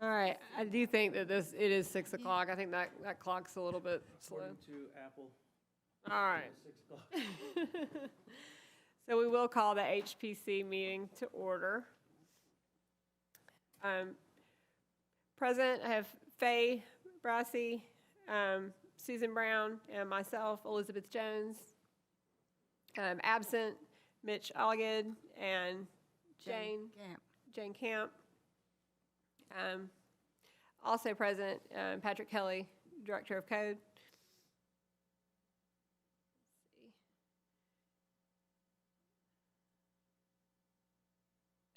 All right, I do think that it is 6 o'clock. I think that clock's a little bit slow. According to Apple, All right. it's 6 o'clock. So we will call the HPC meeting to order. Present, I have Faye Brassey, Susan Brown, and myself, Elizabeth Jones. Absent, Mitch Alligid and Jane Camp. Also present, Patrick Kelly, Director of Code.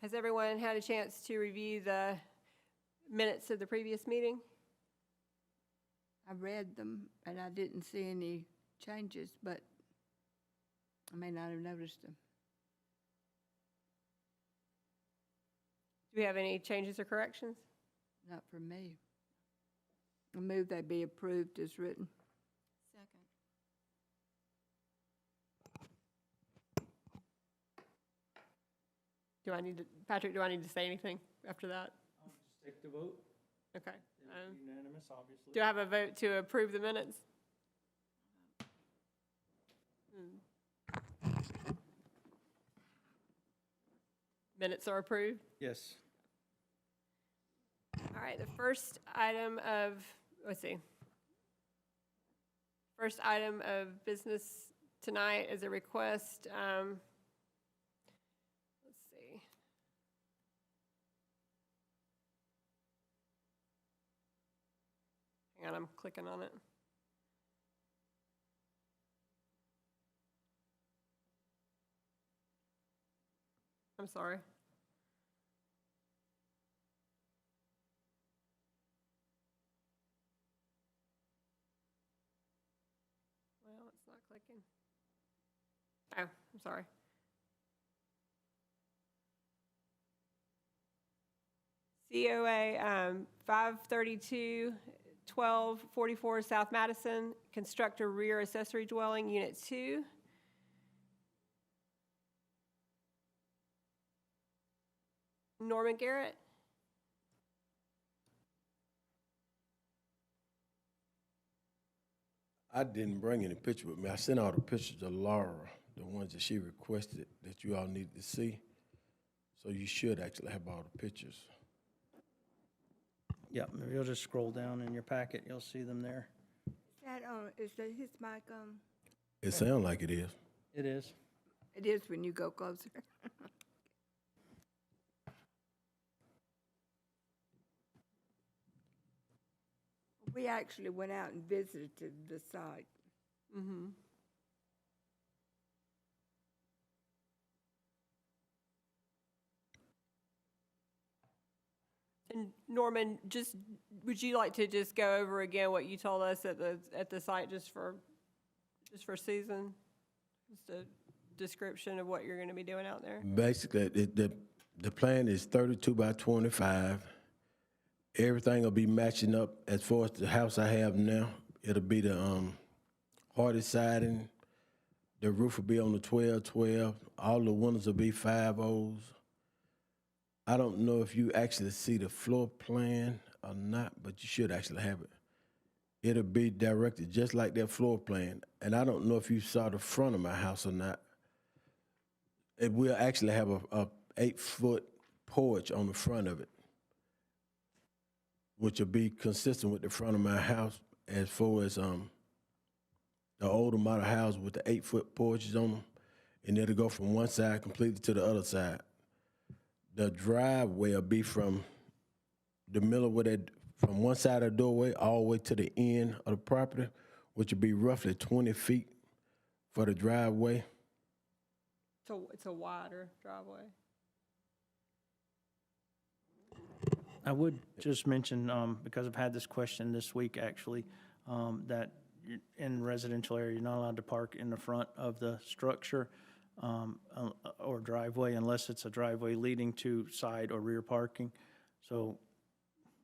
Has everyone had a chance to review the minutes of the previous meeting? I read them, and I didn't see any changes, but I may not have noticed them. Do we have any changes or corrections? Not for me. I move they be approved as written. Second. Patrick, do I need to say anything after that? Just take the vote. Okay. It's unanimous, obviously. Do I have a vote to approve the minutes? Minutes are approved. Yes. All right, the first item of, First item of business tonight is a request, let's see. Hang on, I'm clicking on it. I'm sorry. Well, it's not clicking. Oh, I'm sorry. COA 532-1244 South Madison, construct a rear accessory dwelling, Unit 2. Norman Garrett. I didn't bring any picture with me. I sent all the pictures to Laura, the ones that she requested that you all needed to see. So you should actually have all the pictures. Yeah, maybe you'll just scroll down in your packet, you'll see them there. Is that his mic on? It sounds like it is. It is. It is when you go closer. We actually went out and visited the site. Mm-hmm. And Norman, would you like to just go over again what you told us at the site just for Susan? Just a description of what you're going to be doing out there? Basically, the plan is 32 by 25. Everything will be matching up as far as the house I have now. It'll be the hardest siding. The roof will be on the 12-12. All the windows will be 5-0s. I don't know if you actually see the floor plan or not, but you should actually have it. It'll be directed just like that floor plan. And I don't know if you saw the front of my house or not. It will actually have a 8-foot porch on the front of it, which will be consistent with the front of my house as far as the older model house with the 8-foot porches on them. And it'll go from one side completely to the other side. The driveway will be from the middle of from one side of the doorway all the way to the end of the property, which will be roughly 20 feet for the driveway. It's a wider driveway. I would just mention, because I've had this question this week actually, that in residential area, you're not allowed to park in the front of the structure or driveway unless it's a driveway leading to side or rear parking. So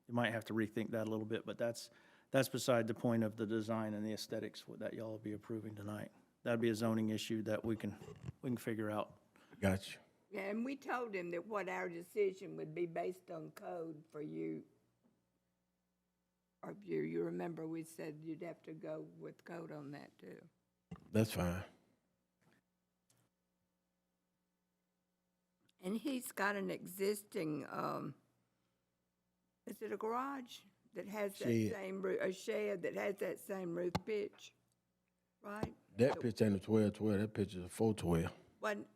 you might have to rethink that a little bit, but that's beside the point of the design and the aesthetics that y'all will be approving tonight. That'd be a zoning issue that we can figure out. Got you. Yeah, and we told him that what our decision would be based on code for you our view. You remember we said you'd have to go with code on that too. That's fine. And he's got an existing, is it a garage that has that Shed. same roof, a shed that has that same roof pitch, right? That pitch ain't a 12-12, that pitch is a 4-12.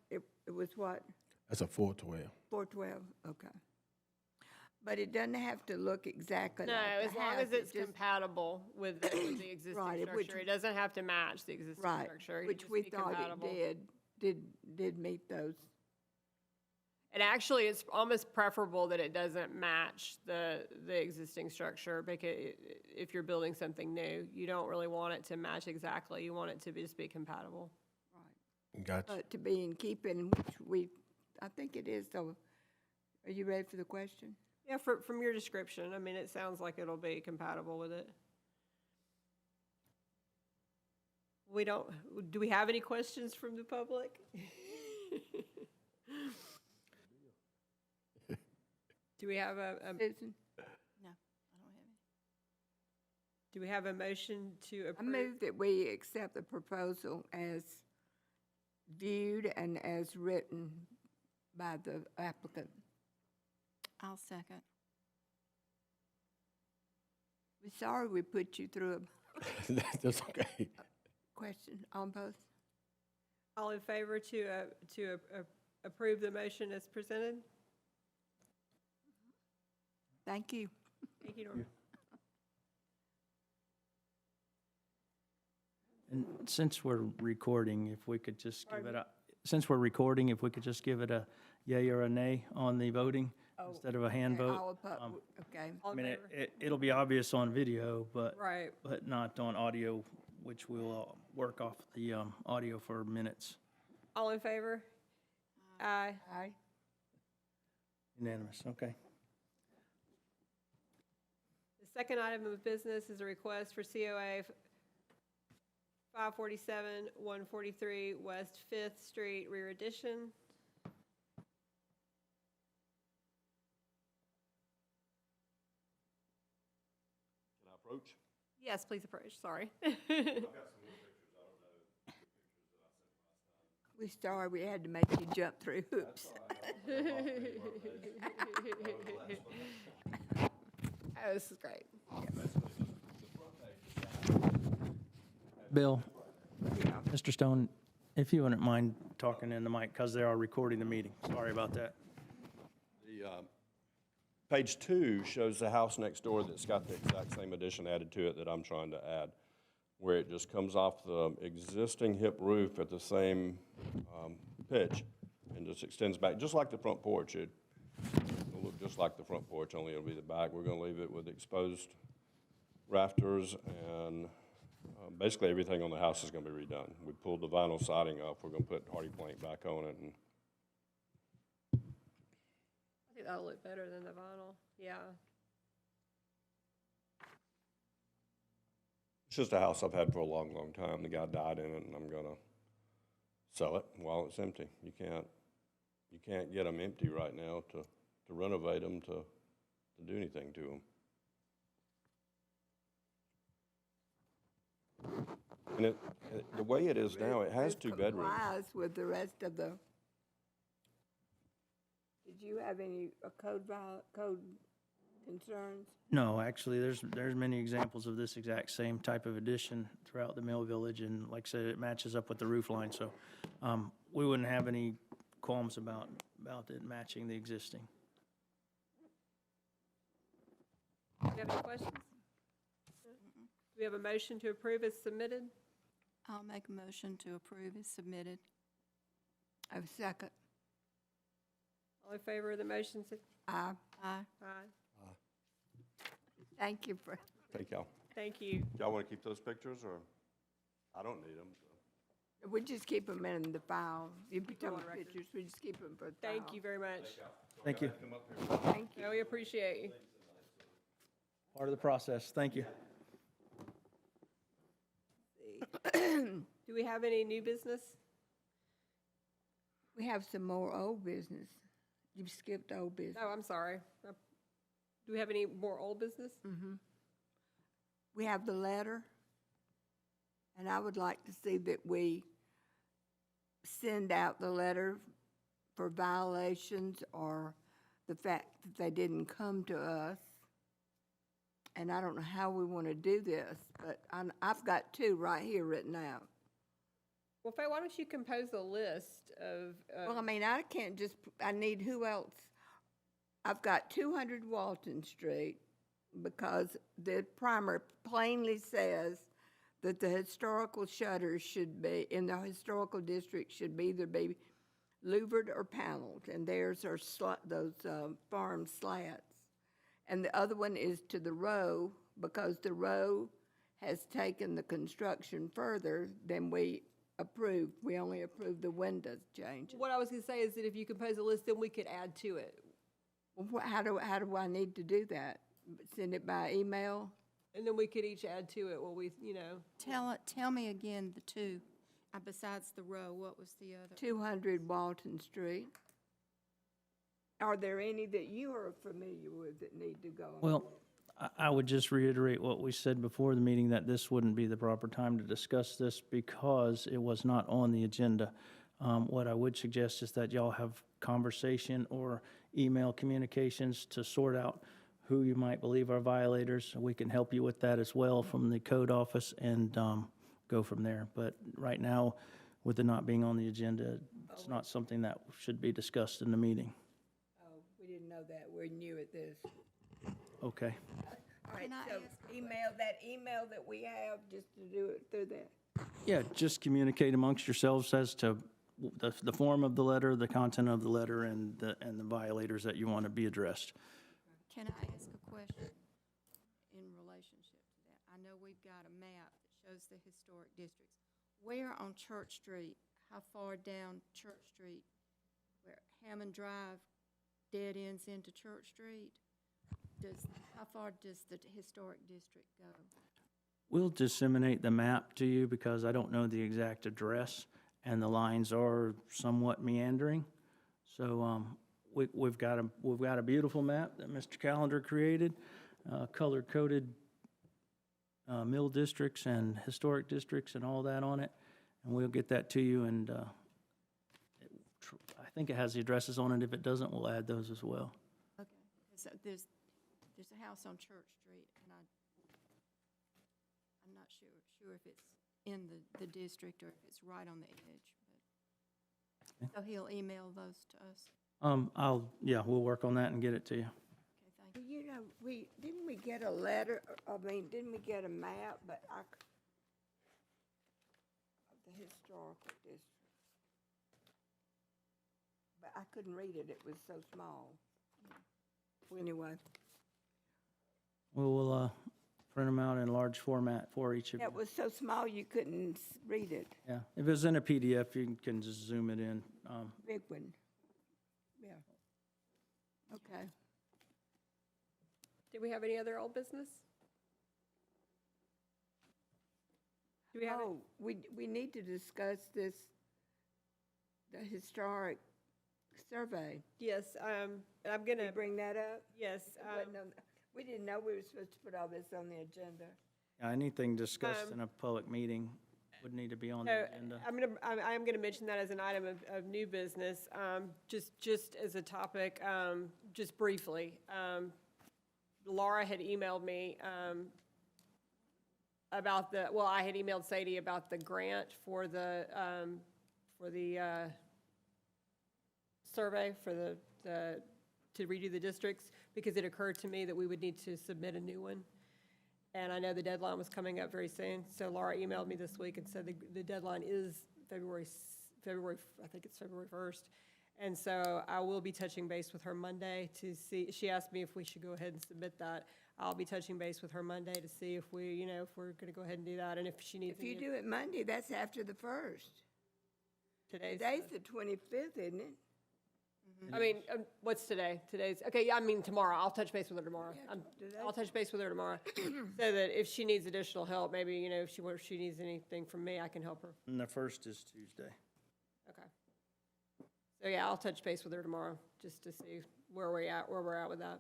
It was what, That's a 4-12. 412? Okay. But it doesn't have to look exactly No, like as the long house, as it it's just- compatible with the existing Right, which- structure. It doesn't have to match the existing Right, structure. It can which just we be thought compatible. it did meet those. And actually, it's almost preferable that it doesn't match the existing structure, because if you're building something new, you don't really want it to match exactly. You want it to just be compatible. Gotcha. But to be in keeping, which I think it is, so, are you ready for the question? Yeah, from your description, I mean, it sounds like it'll be compatible with it. Do we have any questions from the public? Do we have Susan? do we have a motion to I approve? move that we accept the proposal as viewed and as written by the applicant. I'll second. We're sorry we put you through a That's okay. question on both. All in favor to approve the motion as presented? Thank you. Thank you, Norma. And since we're recording, if we could just give it a, since we're recording, if we could just give it a yay or a nay on the voting instead of a hand Okay, vote. all okay. All I in mean, favor? it'll be obvious on video, but Right. not on audio, which we'll work off the audio for minutes. All in favor? Aye. Aye. Unanimous, okay. The second item of business is a request for COA 547-143 West Fifth Street rear addition. Can I approach? Yes, please approach, sorry. We sorry we had to make you jump through hoops. Oh, this is great. Bill, Mr. Stone, if you wouldn't mind talking in the mic, because they are recording the meeting. Sorry about that. The, page 2 shows the house next door that's got the exact same addition added to it that I'm trying to add, where it just comes off the existing hip roof at the same pitch and just extends back, just like the front porch. It'll look just like the front porch, only it'll be the back. We're gonna leave it with exposed rafters, and basically everything on the house is gonna be redone. We pulled the vinyl siding off. We're gonna put hardy plank back on it, and I think that'll look better than the vinyl, yeah. it's just a house I've had for a long, long time. The guy died in it, and I'm gonna sell it while it's empty. You can't get them empty right now to renovate them, to do anything to them. And the way it is now, it has Roof 2 bedrooms. Complies with the rest of the. Did you have any code concerns? No, actually, there's many examples of this exact same type of addition throughout the Mill Village, and like I said, it matches up with the roof line, so we wouldn't have any qualms about it matching the existing. Do you have any questions? Do we have a motion to approve as submitted? I'll make a motion to approve as submitted. I have a second. All in favor of the motion, say Aye. Aye. aye. Thank you for, Thank y'all. Thank you. Y'all want to keep those pictures, or? I don't need them. we just keep them in the file. You put them on record. pictures, we just keep them for the file. Thank you very much. Thank you. Thank you. Yeah, we appreciate you. Part of the process, thank you. Do we have any new business? We have some more old business. You skipped old business. Oh, I'm sorry. Do we have any more old business? we have the letter, and I would like to see that we send out the letter for violations or the fact that they didn't come to us. And I don't know how we want to do this, but I've got two right here written out. Well, Faye, why don't you compose a list of, Well, I mean, I can't just, I need who else? I've got 200 Walton Street because the primer plainly says that the historical shutters should be, in the historical district, should be either be louvered or paneled, and theirs are those farm slats. And the other one is to the row, because the row has taken the construction further than we approved. We only approved the windows changes. what I was gonna say is that if you compose a list, then we could add to it. Well, how do I need to do that? Send it by email? And then we could each add to it, well, we, you know, Tell me again the two, besides the row, what was the other? 200 Walton Street. Are there any that you are familiar with that need to go on? Well, I would just reiterate what we said before the meeting, that this wouldn't be the proper time to discuss this because it was not on the agenda. What I would suggest is that y'all have conversation or email communications to sort out who you might believe are violators. We can help you with that as well from the code office and go from there. But right now, with it not being on the agenda, it's not something that should be discussed in the meeting. Oh, we didn't know that. We're new at this. Okay. All right, Can I so ask a email that we have, just to do it through that. Yeah, just communicate amongst yourselves as to the form of the letter, the content of the letter, and the violators that you want to be addressed. Can I ask a question in relationship to that? I know we've got a map that shows the historic districts. Where on Church Street, how far down Church Street, where Hammond Drive dead ends into Church Street? How far does the historic district go? We'll disseminate the map to you because I don't know the exact address, and the lines are somewhat meandering. So we've got a beautiful map that Mr. Callender created, color-coded mill districts and historic districts and all that on it, and we'll get that to you. And I think it has the addresses on it. If it doesn't, we'll add those as well. Okay. So there's a house on Church Street, and I'm not sure if it's in the district or if it's right on the edge, but, so he'll email those to us. We'll work on that and get it to you. Okay, thank you. You know, didn't we get a letter, didn't we get a map, but of the historical district? But I couldn't read it, it was so small. Well, anyway, We'll print them out in large format for each of you. that was so small you couldn't read it. Yeah, if it's in a PDF, you can just zoom it in. Big one. Yeah. Okay. do we have any other old business? Do we have, Oh, we need to discuss the historic survey. yes, I'm Can gonna, you bring that up? yes, We didn't know we were supposed to put all this on the agenda. Anything discussed in a public meeting would need to be on so the agenda. I am gonna mention that as an item of new business, just as a topic, just briefly. Laura had emailed me, about I had emailed Sadie about the grant for the survey for to redo the districts, because it occurred to me that we would need to submit a new one. And I know the deadline was coming up very soon, so Laura emailed me this week and said the deadline is February, I think it's February 1st. And so I will be touching base with her Monday to see, she asked me if we should go ahead and submit that. I'll be touching base with her Monday to see if if we're gonna go ahead and do that, and if she needs If you any do it Monday, that's after the 1st. today's. Today's the 25th, isn't it? I mean, what's today? Okay, yeah, I mean, tomorrow. I'll touch base with her tomorrow. I'll touch base with her tomorrow, so that if she needs additional help, maybe, if she needs anything from me, I can help her. And the first is Tuesday. Okay. So, yeah, I'll touch base with her tomorrow, just to see where we're at with that.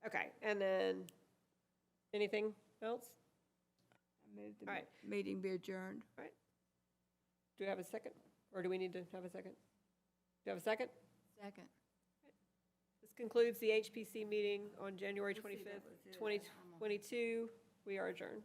Okay, and then Anything else? I move the All right. meeting be adjourned. Do we have a second? Or do we need to have a second? Do you have a second? Second. This concludes the HPC meeting on January 25th, 2022. We are adjourned.